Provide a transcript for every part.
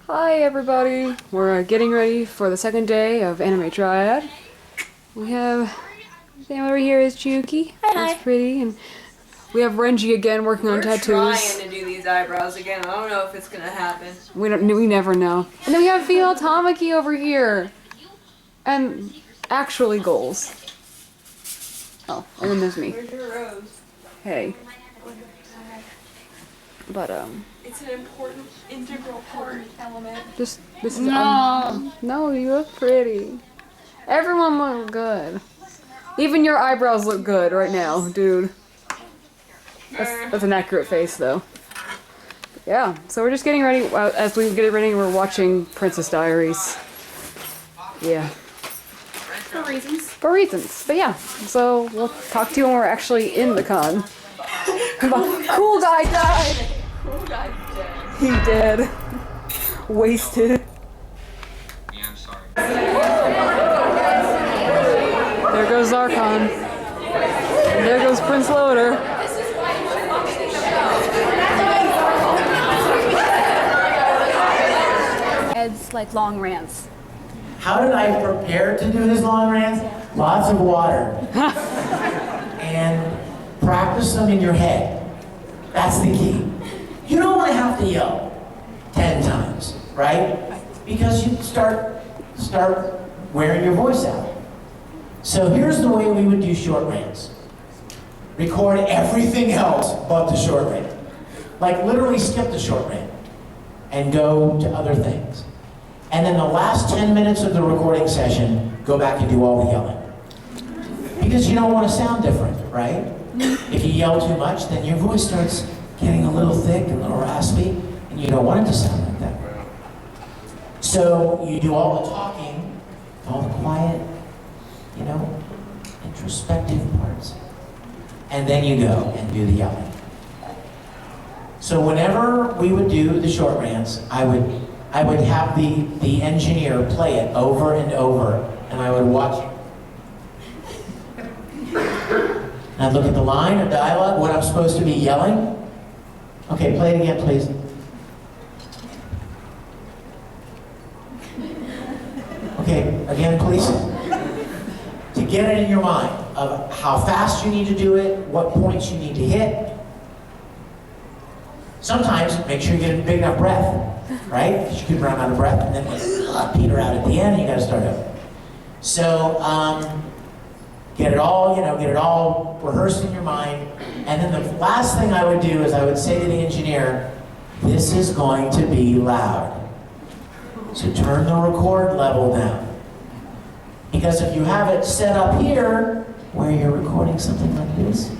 Hi everybody! We're getting ready for the second day of Anime Triad. We have Sam over here is Chuki. Hi. That's pretty. And we have Renji again working on tattoos. We're trying to do these eyebrows again. I don't know if it's gonna happen. We never know. And then we have female Tamaki over here. And actually goals. Oh, and then there's me. Where's your rose? Hey. But It's an important, integral part element. this is no, you look pretty. Everyone look good. Even your eyebrows look good right now, dude. That's an accurate face, though. Yeah, so we're just getting ready. As we get ready, we're watching Princess Diaries. Yeah. For reasons. For reasons. But yeah, so we'll talk to you when we're actually in the con. Cool guy died! Cool guy's dead. He did. Wasted. Yeah, I'm sorry. There goes Zarkon. And there goes Prince Loader. Ed's like long rants. How did I prepare to do his long rants? Lots of water. And practice them in your head. That's the key. You don't want to have to yell 10 times, right? Because you start wearing your voice out. So here's the way we would do short rants. Record everything else but the short rant. Like literally skip the short rant and go to other things. And then the last 10 minutes of the recording session, go back and do all the yelling. Because you don't want to sound different, right? If you yell too much, then your voice starts getting a little thick, a little raspy, and you don't want it to sound like that. So you do all the talking, all the quiet, introspective parts. And then you go and do the yelling. So whenever we would do the short rants, I would have the engineer play it over and over, and I would watch it. And I'd look at the line of dialogue, what I'm supposed to be yelling. Okay, play it again, please. Okay, again, please. To get it in your mind of how fast you need to do it, what points you need to hit. Sometimes, make sure you get a big enough breath, right? Because you could run out of breath and then peter out at the end, and you got to start over. So, get it all rehearsed in your mind. And then the last thing I would do is I would say to the engineer, this is going to be loud. So turn the record level down. Because if you have it set up here, where you're recording something like this,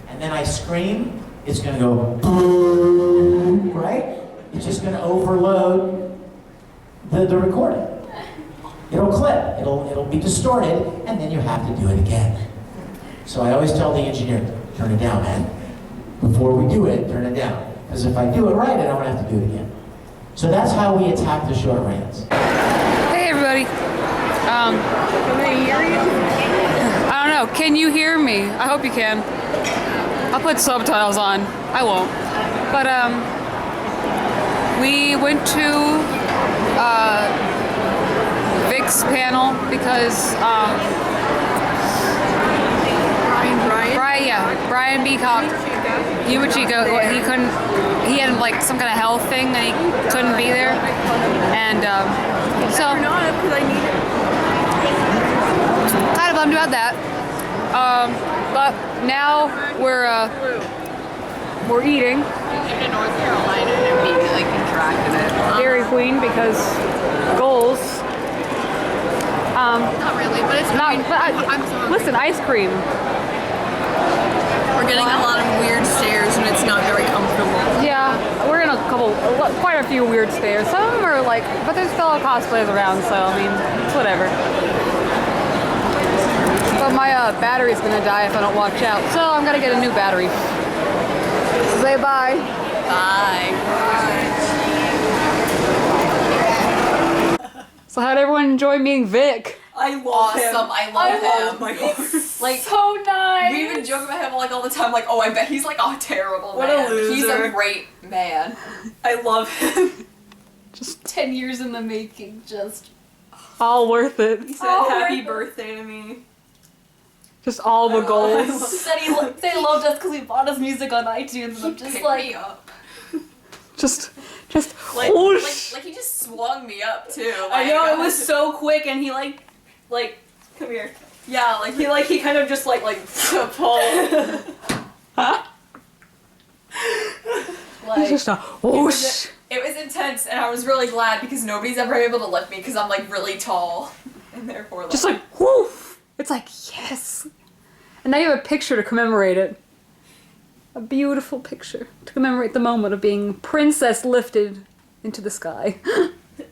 and then I scream, it's going to go boom, right? It's just going to overload the recording. It'll clip, it'll be distorted, and then you have to do it again. So I always tell the engineer, turn it down, man. Before we do it, turn it down. Because if I do it right, I don't have to do it again. So that's how we attack the short rants. Hey everybody. Can they hear you? I don't know. Can you hear me? I hope you can. I'll put subtitles on. I won't. But we went to Vic's panel because Brian Beacock, Yumachiko, he had like some kind of health thing and he couldn't be there, and so kind of bummed about that. But now we're eating. In North Carolina and immediately contracted it. Dairy Queen because goals. Not really, but it's Not, fine. but I'm sorry. listen, ice cream. We're getting a lot of weird stares and it's not very comfortable. Yeah, we're in quite a few weird stairs. Some of them are like, but there's fellow cosplayers around, so I mean, it's whatever. But my battery's gonna die if I don't watch out, so I'm gonna get a new battery. Say bye. Bye. So how'd everyone enjoy meeting Vic? I love him. I love him. my God. Like, So nice. we even joke about him like all the time, like, oh, I bet he's like a terrible What man. a loser. He's a great man. I love him. Just 10 years in the making, just All worth it. He said Oh, happy right. birthday to me. Just all the he goals. said they loved us because we bought us music on iTunes, and I'm just Picked like, me up. Just Like, whoosh. like he just swung me up too. I Like, know it was so quick, and he like, come here. Yeah, He kind of just like pulled. Like, Just a whoosh. It was intense, and I was really glad because nobody's ever able to lift me because I'm like really tall, and therefore Just like whoof. It's like yes. And now you have a picture to commemorate it. A beautiful picture to commemorate the moment of being princess lifted into the sky.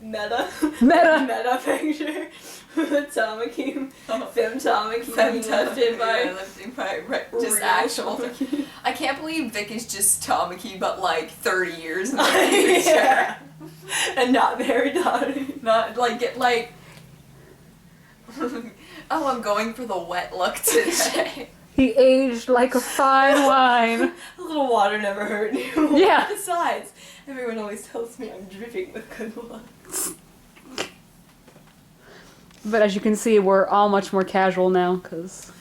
meta. Meta. Meta picture. Tamaki. Femtamaki. lifted by by. lifting by just Real actual. Tamaki. I can't believe Vic is just Tamaki, but like 30 years in the Yeah. future. And not very naughty. Not like get like. Oh, I'm going for the wet look today. He aged like a fine wine. A little water never hurt you. Yeah. Besides, everyone always tells me I'm dripping with good luck. But as you can see, we're all much more casual now, because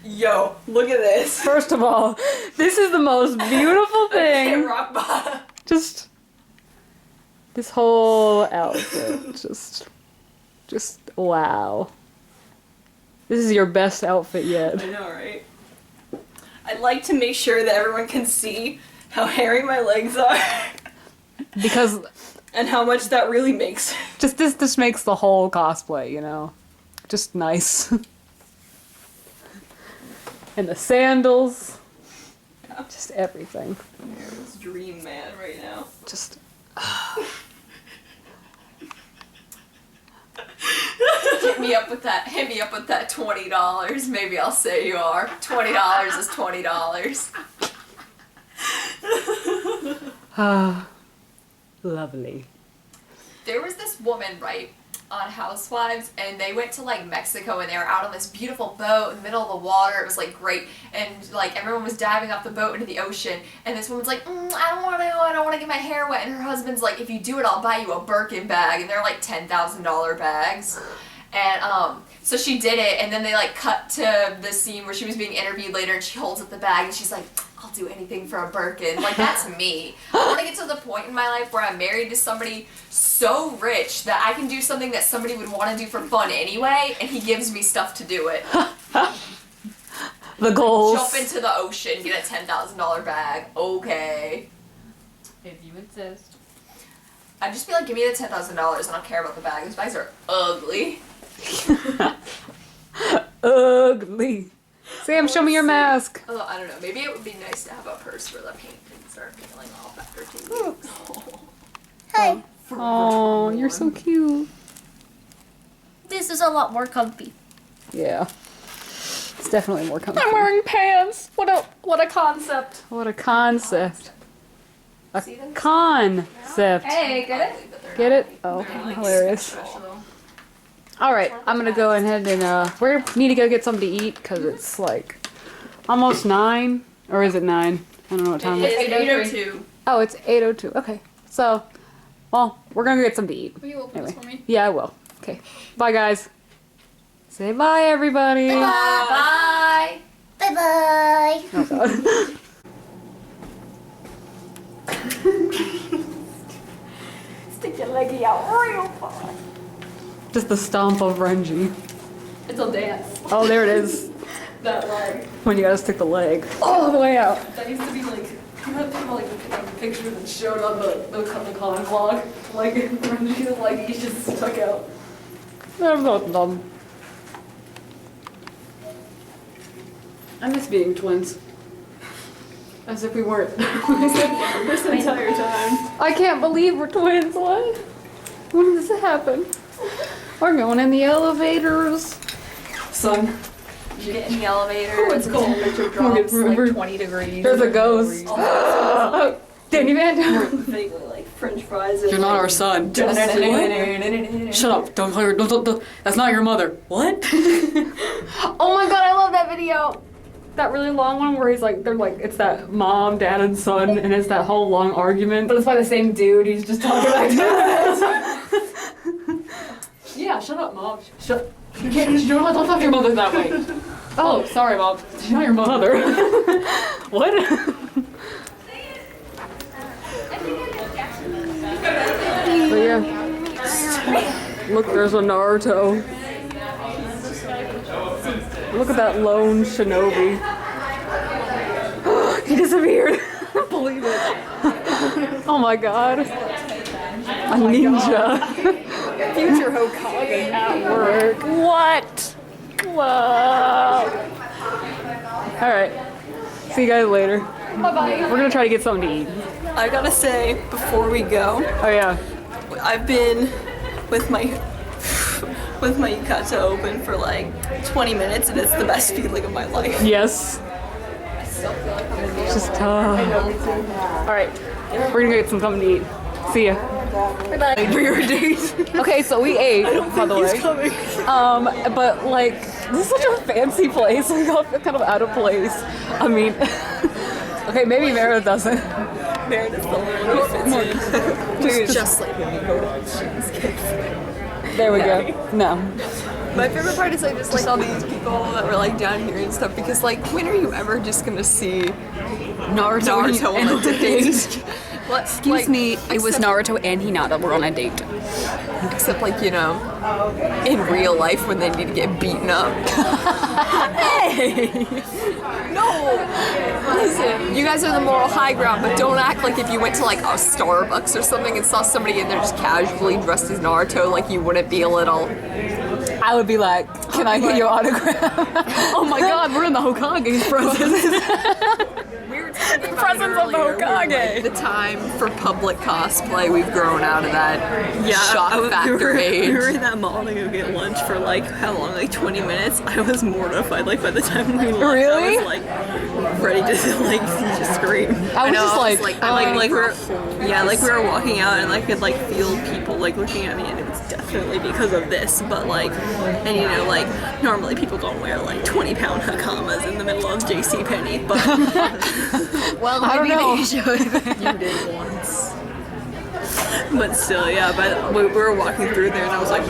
Yo, look at this. first of all, this is the most beautiful thing. Rock bottom. Just this whole outfit, just wow. This is your best outfit yet. I know, right? I'd like to make sure that everyone can see how hairy my legs are Because and how much that really makes. just this makes the whole cosplay, you know, just nice. And the sandals, just everything. This dream man right now. Just Hit me up with that $20. Maybe I'll say you are. $20 is $20. ah, lovely. There was this woman, right, on Housewives, and they went to like Mexico, and they were out on this beautiful boat in the middle of the water. It was like great, and like everyone was diving off the boat into the ocean, and this woman's like, I don't want to get my hair wet, and her husband's like, if you do it, I'll buy you a Birkin bag, and they're like $10,000 bags. And so she did it, and then they like cut to the scene where she was being interviewed later, and she holds up the bag, and she's like, I'll do anything for a Birkin. Like, that's me. I want to get to the point in my life where I'm married to somebody so rich that I can do something that somebody would want to do for fun anyway, and he gives me stuff to do it. The goals. Jump into the ocean, get a $10,000 bag. Okay. If you insist. I'd just be like, give me the $10,000 and I don't care about the bag. Those bags are ugly. Ugly. Sam, show me your mask. Although, I don't know, maybe it would be nice to have a purse where the paint didn't start peeling off after 2 weeks. Hi. Oh, you're so cute. This is a lot more comfy. Yeah. It's definitely more comfortable. I'm wearing pants. What a concept. What a concept. A See them? concept. Hey, get it? Ugly, but they're Get not. it? Oh, They're like hilarious. special. Alright, I'm gonna go ahead and, we need to go get something to eat, because it's like almost 9. Or is it 9? I don't know what time it is. It's 802. Oh, it's 8:02. Okay. So, well, we're gonna go get something to eat. Will you open Anyway. this for me? Yeah, I will. Okay. Bye, guys. Say bye, everybody. Bye. Bye-bye. Oh, God. Stick your leggy out real far. Just the stomp of Renji. It's a dance. Oh, there it is. That leg. When you gotta stick the leg all the way out. That used to be like, you know, like a picture that showed on the con vlog. Like, Renji's leg, he's just stuck out. I'm not dumb. I miss being twins. As if we weren't. This entire time. I can't believe we're twins. What? When does it happen? We're going in the elevators. Son. You get in the elevator. Oh, it's cold. Temperature We'll get drops like through. 20 degrees. There's a ghost. Oh, Danny Van. Vaguely like French fries. You're not our son. Shut up. Don't call her. Don't. That's not your mother. What? Oh my god, I love that video. That really long one where he's like, they're like, it's that mom, dad, and son, and it's that whole long argument. But it's by the same dude. He's just talking like that. shut up, Mom. Shut. You can't. You're not. Don't talk to your mother that way. Oh, sorry, Mom. She's not your mother. What? But yeah. Look, there's a Naruto. Look at that lone shinobi. He disappeared. I can't believe it. Oh my god. A ninja. Future Hokage at work. What? Whoa. Alright. See you guys later. Bye-bye. We're gonna try to get something to eat. I gotta say, before we go, Oh yeah. I've been with my yukata open for like 20 minutes and it's the best feeling of my life. Yes. It's just tough. Alright. We're gonna get something to eat. See ya. Bye-bye. For your date. Okay, so we ate, by the way. Coming. But like, this is such a fancy place. We all feel kind of out of place. I mean, okay, maybe Meredith doesn't. Meredith's the only one who fits in. Just like when you go to cheesecake. There we go. No. My favorite part is I just like all these people that were like down here and stuff because like when are you ever just gonna see Naruto on a date? Excuse me, it was Naruto and Hinata were on a date. Except like, you know, in real life when they need to get beaten up. Hey! No! Listen, you guys are the moral high ground, but don't act like if you went to like a Starbucks or something and saw somebody in there just casually dressed as Naruto, like you wouldn't be a little... I would be like, can I get your autograph? Oh my god, we're in the Hokage's presence. We were talking about Presence of the Hokage. The time for public cosplay, we've grown out of that shock factor age. We were in that mall to go get lunch for like, how long? Like 20 minutes. I was mortified. Like by the time we left, Really? I was like ready to like just scream. I was just like, Like we were walking out and I could like feel people like looking at me and it was definitely because of this. But like, and you know, like normally people don't wear like 20-pound hakamas in the middle of JCPenney, but well, I don't know. You did once. But still, yeah. But we were walking through there, and I was like,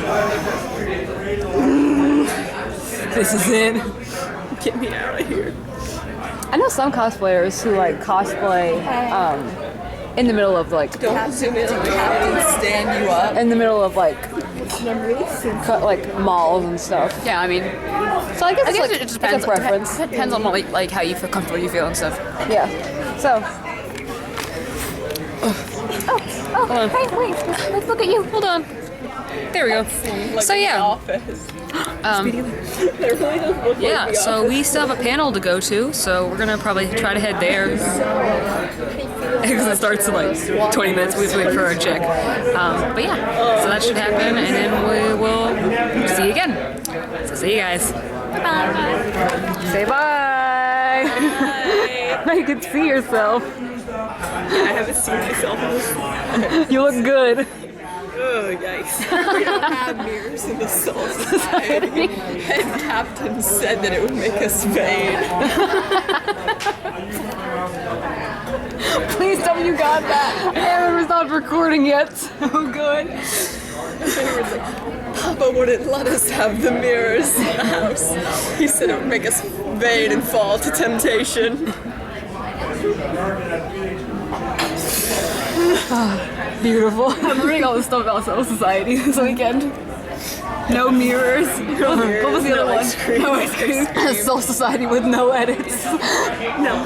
This is it. "Get me out of here!" I know some cosplayers who like cosplay in the middle of like Don't zoom in on the captain, stand you up. in the middle of like malls and stuff. Yeah, I mean, so I guess it just depends. It's a preference. It depends on what, like how you feel comfortable, you feel and stuff. Yeah. So. Hey, wait, let's look at you. Hold on. There we go. So yeah. Yeah, so we still have a panel to go to, so we're gonna probably try to head there. Because it starts in like 20 minutes, we have to wait for our check. But yeah, so that should happen, and then we will see you again. So see you guys. Bye. Say bye. Now you can see yourself. I haven't seen myself in this. You look good. Oh, yikes. We don't have mirrors in the Soul Society. And Captain said that it would make us vain. Please tell me you got that. Aaron not recording yet. So good. Papa wouldn't let us have the mirrors in the house. He said it would make us vain and fall to temptation. Beautiful. I'm reading all this stuff about Soul Society this weekend. No mirrors. What was the other one? No ice cream. Soul Society with no edits. No,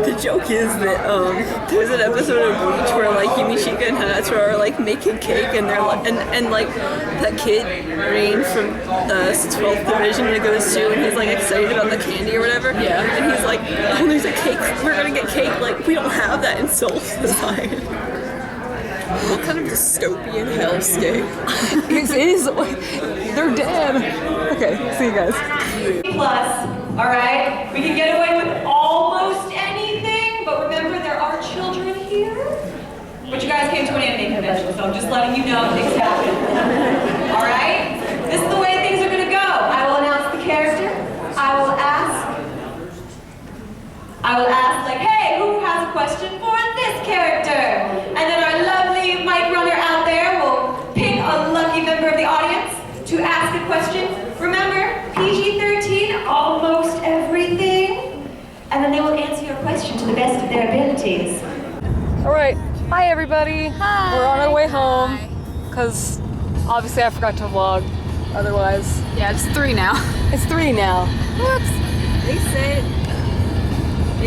the joke is that there's an episode of Bleach where like Yumishika and Hanatsu are like making cake and they're like and like that kid Rain from the 12th division that goes to and he's like excited about the candy or whatever. Yeah. And he's like, oh, there's a cake. We're gonna get cake. Like we don't have that in Soul Society. What kind of dystopian hellscape? It is. They're dead. Okay, see you guys. Plus, all right? We can get away with almost anything, but remember there are children here. But you guys came to an anime convention, so I'm just letting you know things happen. All right? This is the way things are going to go. I will announce the character. I will ask like, hey, who has a question for this character? And then our lovely mic runner out there will pick a lucky member of the audience their abilities. All right. Hi, everybody. Hi. We're on our way home because obviously I forgot to vlog. Otherwise, Yeah, it's 3 now. it's 3 now. What? They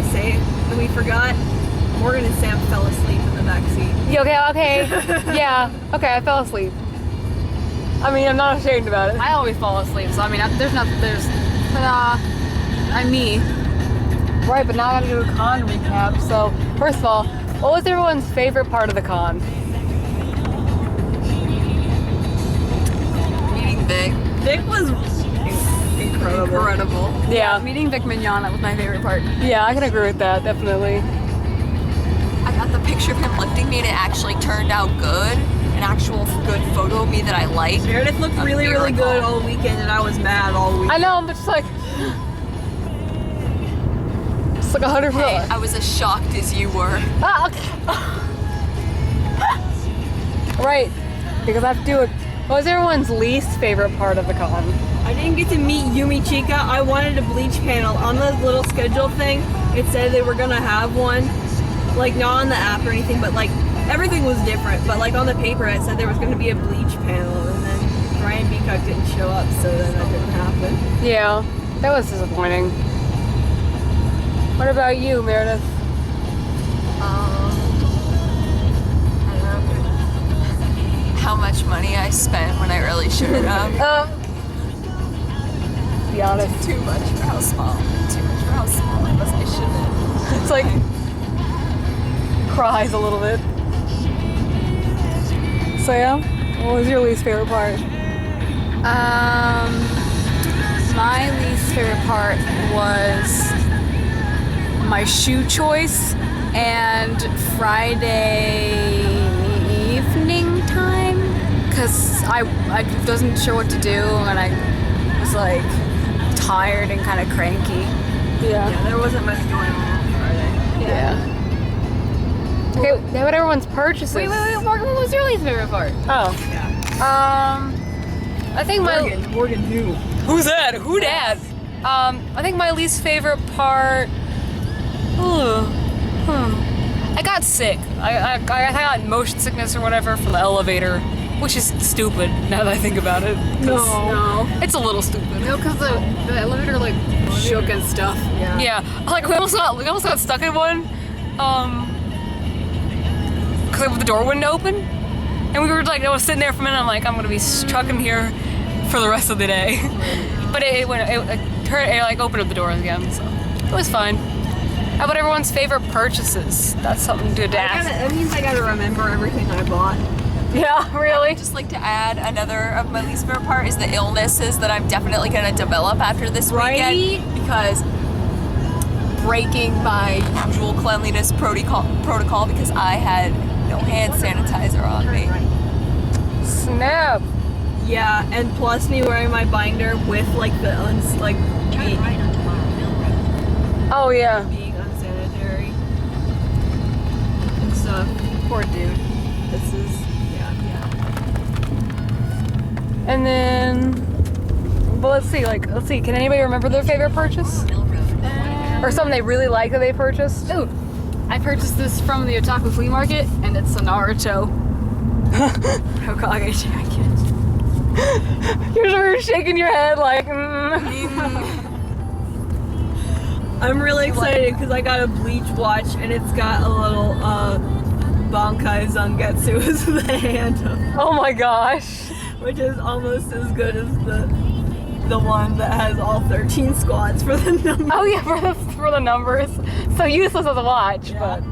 say it, and we forgot. Morgan and Sam fell asleep in the back seat. Yeah, okay. Yeah, okay, I fell asleep. I mean, I'm not ashamed about it. I always fall asleep, so I mean, I'm me. Right, but now I gotta do a con recap. So, first of all, what was everyone's favorite part of the con? Meeting Vic. Vic was incredible. Yeah. Meeting Vic Mignogna was my favorite part. Yeah, I can agree with that, definitely. I got the picture of him lifting me and it actually turned out good. An actual good photo of me that I liked. Meredith looked really, really good all weekend, and I was mad all weekend. I know, but just like 100%. Hey, I was as shocked as you were. Ah, okay. Right, because I have to do it. What was everyone's least favorite part of the con? I didn't get to meet Yumi Chica. I wanted a bleach panel. On the little schedule thing, it said they were gonna have one. Like, not on the app or anything, but like, everything was different. But like, on the paper, it said there was gonna be a bleach panel, and then Brian Beacock didn't show up, so then that didn't happen. Yeah, that was disappointing. What about you, Meredith? I don't know how much money I spent when I really shouldn't have. Be honest. Too much for how small. Too much for how small I shouldn't have. It's like cries a little bit. So yeah, what was your least favorite part? My least favorite part was my shoe choice and Friday evening time, because I wasn't sure what to do and I was like tired and kind of cranky. Yeah. Yeah, there wasn't much going on Friday. Yeah. Okay, what everyone's purchases? Wait, Morgan, what was your least favorite part? Oh. I think Morgan who? Who's that? Who dat? I think my least favorite part. I got sick. I got motion sickness or whatever from the elevator, which is stupid now that I think about it. No. It's a little stupid. No, because the elevator like shook and stuff. Yeah. Like we almost got stuck in one. Because the door wouldn't open, and we were like, I was sitting there for a minute. I'm like, I'm gonna be stuck in here for the rest of the day. But it opened up the door again, so it was fine. How about everyone's favorite purchases? That's something to ask. That means I gotta remember everything I bought. Yeah, really? I'd just like to add another of my least favorite part is the illnesses that I'm definitely going to develop after this weekend, because breaking my usual cleanliness protocol because I had no hand sanitizer on me. Snap. Yeah, and plus me wearing my binder with like the Oh yeah. being unsanitary and stuff. Poor dude. This is yeah. And then, well, let's see. Can anybody remember their favorite purchase? Or something they really like that they purchased? Ooh, I purchased this from the Otaku Flea Market, and it's a Naruto Hokage jacket. You're shaking your head like, I'm really excited because I got a Bleach watch and it's got a little Bankai Zangetsu as the handle. Oh my gosh. Which is almost as good as the one that has all 13 squads for the number. Oh yeah, for the numbers. So useless as a watch, Yeah. but.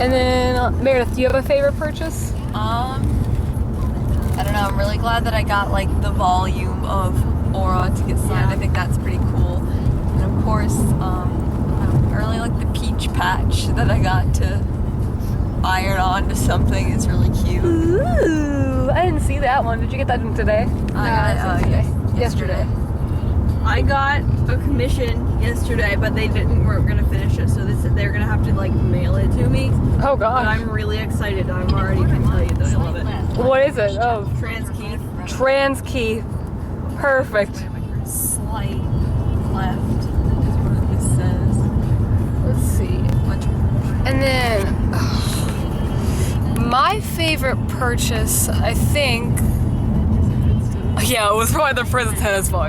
And then, Meredith, do you have a favorite purchase? I don't know, I'm really glad that I got like the volume of Aura to get signed. I think that's pretty cool. And of course, I really like the peach patch that I got to iron on to something. Is really cute. Ooh, I didn't see that one. Did you get that today? I got it Yesterday. I got a commission yesterday, but they weren't gonna finish it, so they said they're gonna have to like mail it to me. Oh But gosh. I'm really excited. I'm already can tell you that I love it. What is it? Oh, Trans key. trans key. Perfect. Slight left. My favorite purchase, I think, yeah, it was probably the prison tennis ball.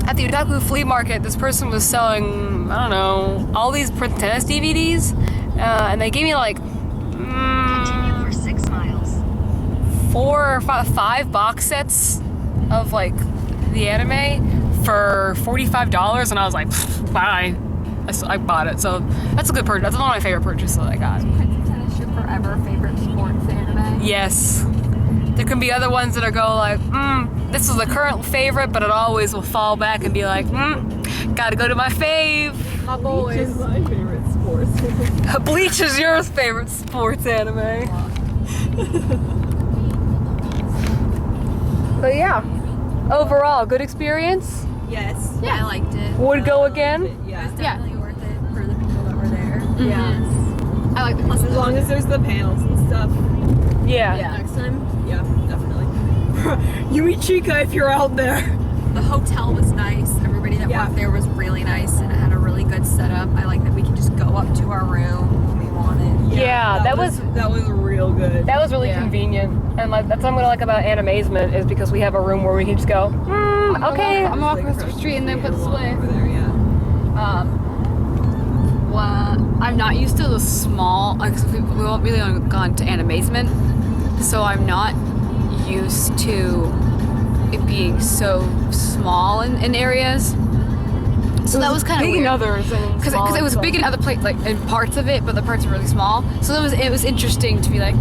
At the Otaku flea market, this person was selling, I don't know, all these print tennis DVDs, and they gave me like Continue for 6 miles. 4 or 5 box sets of like the anime for $45, and I was like, bye. I bought it, so that's a good purchase. That's one of my favorite purchases that I got. Prince Tennis your forever favorite sports anime? Yes. There can be other ones that are go like, this is a current favorite, but it always will fall back and be like, gotta go to my fave. My boys. Bleach is my favorite sports. Bleach is your favorite sports anime. But yeah, overall, good experience. Yes. Yeah, I liked it. Would go again. Yeah. It was definitely worth it for the people that were there. Yeah. I like the As long as there's the panels and stuff. Yeah. Next time. Yeah, definitely. You meet Chica if you're out there. The hotel was nice. Everybody that worked there was really nice, and it had a really good setup. I like that we could just go up to our room when we wanted. Yeah, that was real good. That was really convenient, and like that's what I'm gonna like about Animazement is because we have a room where we can just go. Okay, I'm gonna walk across the street and then put this away. Over there, yeah. Well, I'm not used to the small, like, we've really only gone to Animazement, so I'm not used to it being so small in areas. So that was kind of big weird. in others, Because it was big in other places, like in parts of it, but the parts were really small. So it was interesting to be like,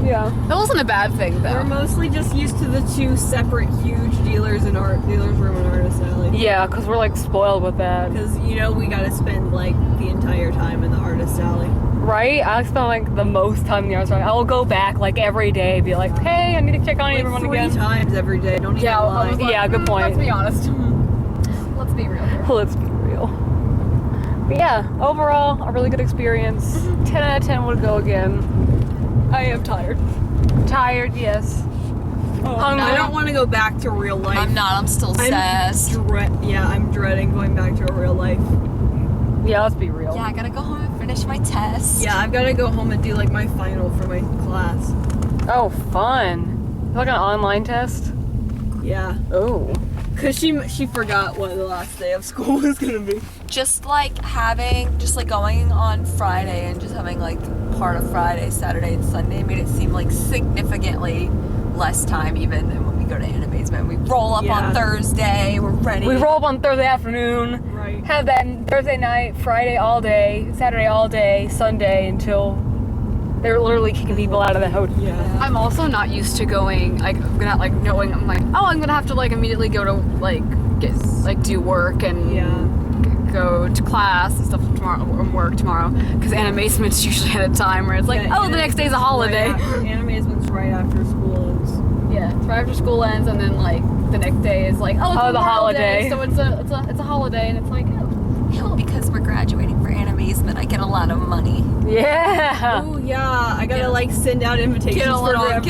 Yeah. That wasn't a bad thing though. We're mostly just used to the 2 separate huge dealers room and artist alley. Yeah, because we're like spoiled with that. Because we gotta spend like the entire time in the artist alley. Right? I spend like the most time in the arts alley. I will go back like every day, be like, hey, I need to check on everyone 3 again. times every day. Don't even lie. Yeah, good point. Let's be honest. Let's be real here. Let's be real. But yeah, overall, a really good experience. 10 out of 10 would go again. I am tired. Tired, yes. Hungry. I don't want to go back to real life. I'm not. I'm still obsessed. I'm dreading going back to a real life. Yeah, let's be real. Yeah, I gotta go home and finish my test. Yeah, I've got to go home and do like my final for my class. Oh, fun. Like an online test? Yeah. Oh. Cause she forgot what the last day of school was gonna be. Just like going on Friday and just having like part of Friday, Saturday, and Sunday made it seem like significantly less time even than when we go to Animazement. We roll up on Thursday, we're ready. We roll up on Thursday afternoon, Right. have that Thursday night, Friday all day, Saturday all day, Sunday until they're literally kicking people out of the hotel. Yeah. I'm also not used to going, like, knowing, I'm like, oh, I'm gonna have to, like, immediately go to, like, do work and go to class and stuff tomorrow, or work tomorrow, because Animazement's usually at a time where it's like, the next day's a holiday. Animazement's right after school ends. Yeah, it's right after school ends, and then, like, the next day is like, oh, it's the holiday. so it's a holiday, and it's like, Because we're graduating for Animazement, I get a lot of money. Yeah. Oh yeah, I gotta like send out invitations Get a little for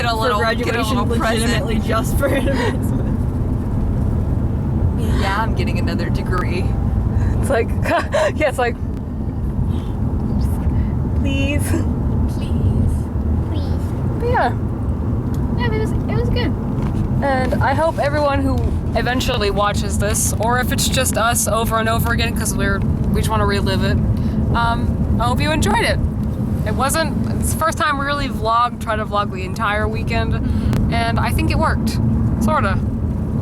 graduation legitimately present. just for Animazement. Yeah, I'm getting another degree. It's like, yeah, it's like, please. But yeah. yeah, it was good. And I hope everyone who eventually watches this, or if it's just us over and over again because we just want to relive it, I hope you enjoyed it. It's the first time we really tried to vlog the entire weekend, and I think it worked. Sorta.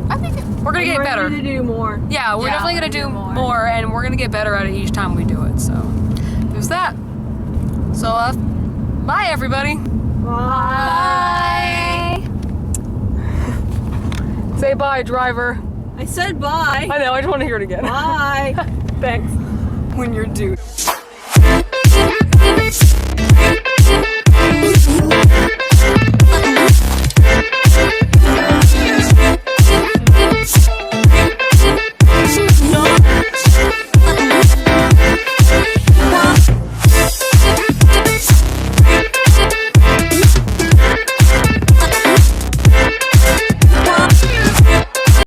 I think we're gonna get better. We're ready to do more. Yeah, we're definitely gonna do more, and we're gonna get better at it each time we do it, so there's that. So, bye everybody. Bye. Say bye, driver. I said bye. I know, I just want to hear it again. Bye. Thanks. When you're due.